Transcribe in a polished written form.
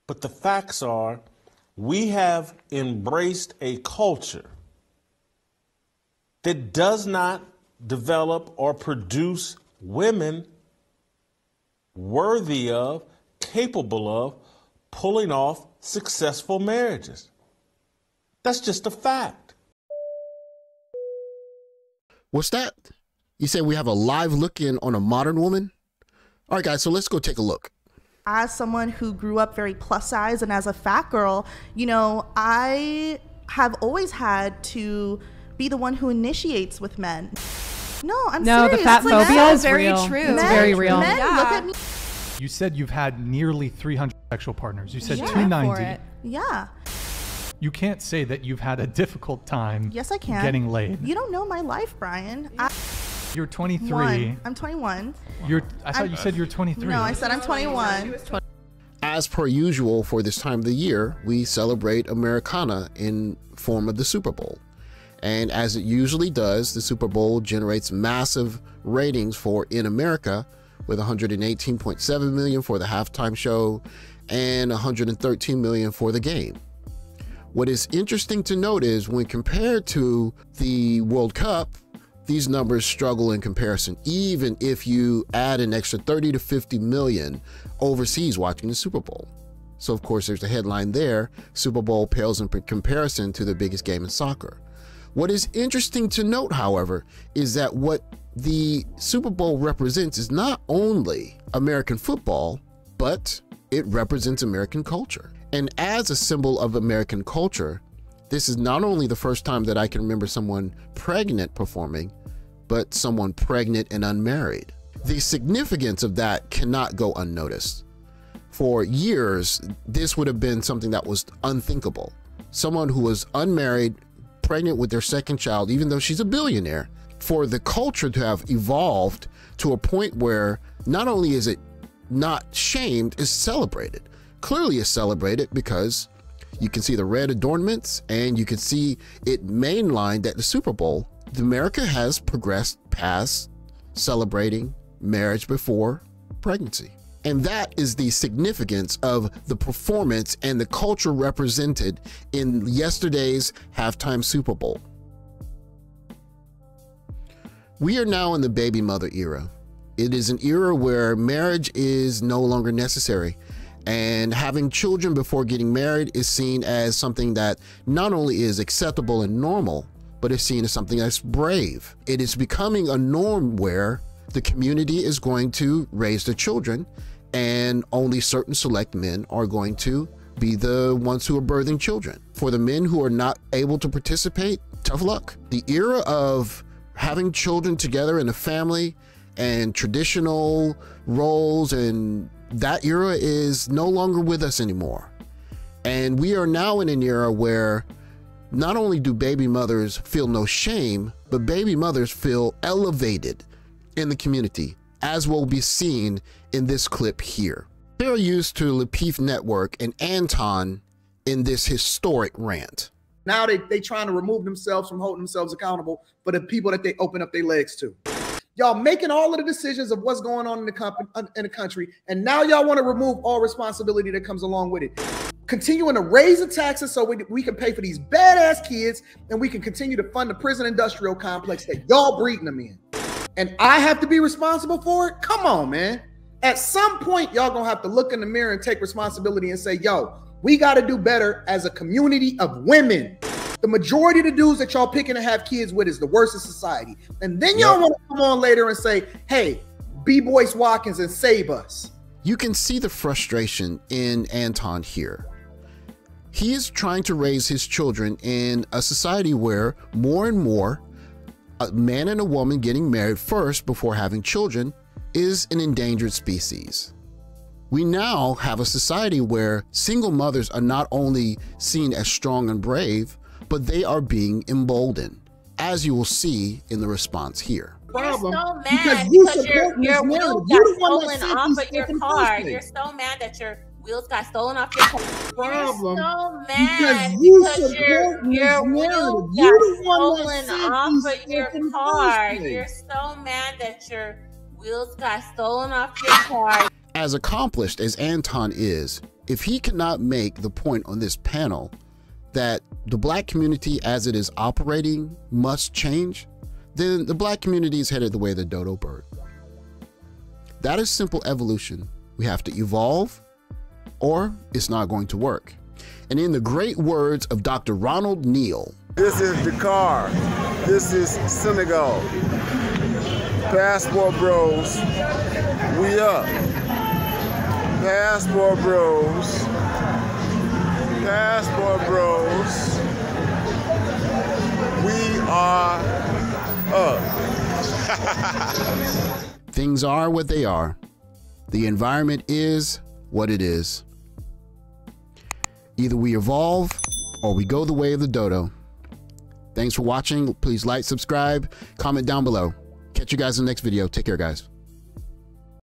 But the facts are, we have embraced a culture that does not develop or produce women worthy of, capable of, pulling off successful marriages. That's just a fact. What's that? You say we have a live look in on a modern woman? All right, guys, so let's go take a look. As someone who grew up very plus size and as a fat girl, you know, I have always had to be the one who initiates with men. No, I'm serious. The fat phobia is very true. It's very real. Men look at me. You said you've had nearly 300 sexual partners. You said 290. Yeah. You can't say that you've had a difficult time. Yes, I can. Getting laid. You don't know my life, Brian. You're 23. I'm 21. I thought you said you're 23. No, I said I'm 21. As per usual for this time of the year, we celebrate Americana in form of the Super Bowl. And as it usually does, the Super Bowl generates massive ratings for In America, with 118.7 million for the halftime show and 113 million for the game. What is interesting to note is when compared to the World Cup, these numbers struggle in comparison, even if you add an extra 30 to 50 million overseas watching the Super Bowl. So of course there's the headline there, Super Bowl pales in comparison to the biggest game in soccer. What is interesting to note, however, is that what the Super Bowl represents is not only American football, but it represents American culture. And as a symbol of American culture, this is not only the first time that I can remember someone pregnant performing, but someone pregnant and unmarried. The significance of that cannot go unnoticed. For years, this would have been something that was unthinkable. Someone who was unmarried, pregnant with their second child, even though she's a billionaire, for the culture to have evolved to a point where not only is it not shamed, it's celebrated. Clearly it's celebrated because you can see the red adornments and you can see it mainlined at the Super Bowl. America has progressed past celebrating marriage before pregnancy. And that is the significance of the performance and the culture represented in yesterday's halftime Super Bowl. We are now in the baby mother era. It is an era where marriage is no longer necessary, and having children before getting married is seen as something that not only is acceptable and normal, but is seen as something that's brave. It is becoming a norm where the community is going to raise their children and only certain select men are going to be the ones who are birthing children. For the men who are not able to participate, tough luck. The era of having children together in a family and traditional roles, and that era is no longer with us anymore. And we are now in an era where not only do baby mothers feel no shame, but baby mothers feel elevated in the community, as will be seen in this clip here. They're used to Lapeef Network and Anton in this historic rant. Now they trying to remove themselves from holding themselves accountable for the people that they open up their legs to. Y'all making all of the decisions of what's going on in the country, and now y'all want to remove all responsibility that comes along with it. Continuing to raise the taxes so we can pay for these badass kids, and we can continue to fund the prison industrial complex that y'all breeding them in. And I have to be responsible for it? Come on, man. At some point, y'all gonna have to look in the mirror and take responsibility and say, yo, we got to do better as a community of women. The majority of the dudes that y'all picking to have kids with is the worst of society. And then y'all want to come on later and say, hey, be Boyce Watkins and save us. You can see the frustration in Anton here. He is trying to raise his children in a society where more and more a man and a woman getting married first before having children is an endangered species. We now have a society where single mothers are not only seen as strong and brave, but they are being emboldened, as you will see in the response here. You're so mad because your wheels got stolen off of your car. You're so mad that your wheels got stolen off your car. You're so mad because your wheels got stolen off of your car. You're so mad that your wheels got stolen off your car. As accomplished as Anton is, if he cannot make the point on this panel that the black community as it is operating must change, then the black community is headed the way of the dodo bird. That is simple evolution. We have to evolve or it's not going to work. And in the great words of Dr. Ronald Neal, this is Dakar, this is Senegal. Passport bros, we up. Passport bros, we are up. Things are what they are. The environment is what it is. Either we evolve or we go the way of the dodo. Thanks for watching. Please like, subscribe, comment down below. Catch you guys in the next video. Take care, guys.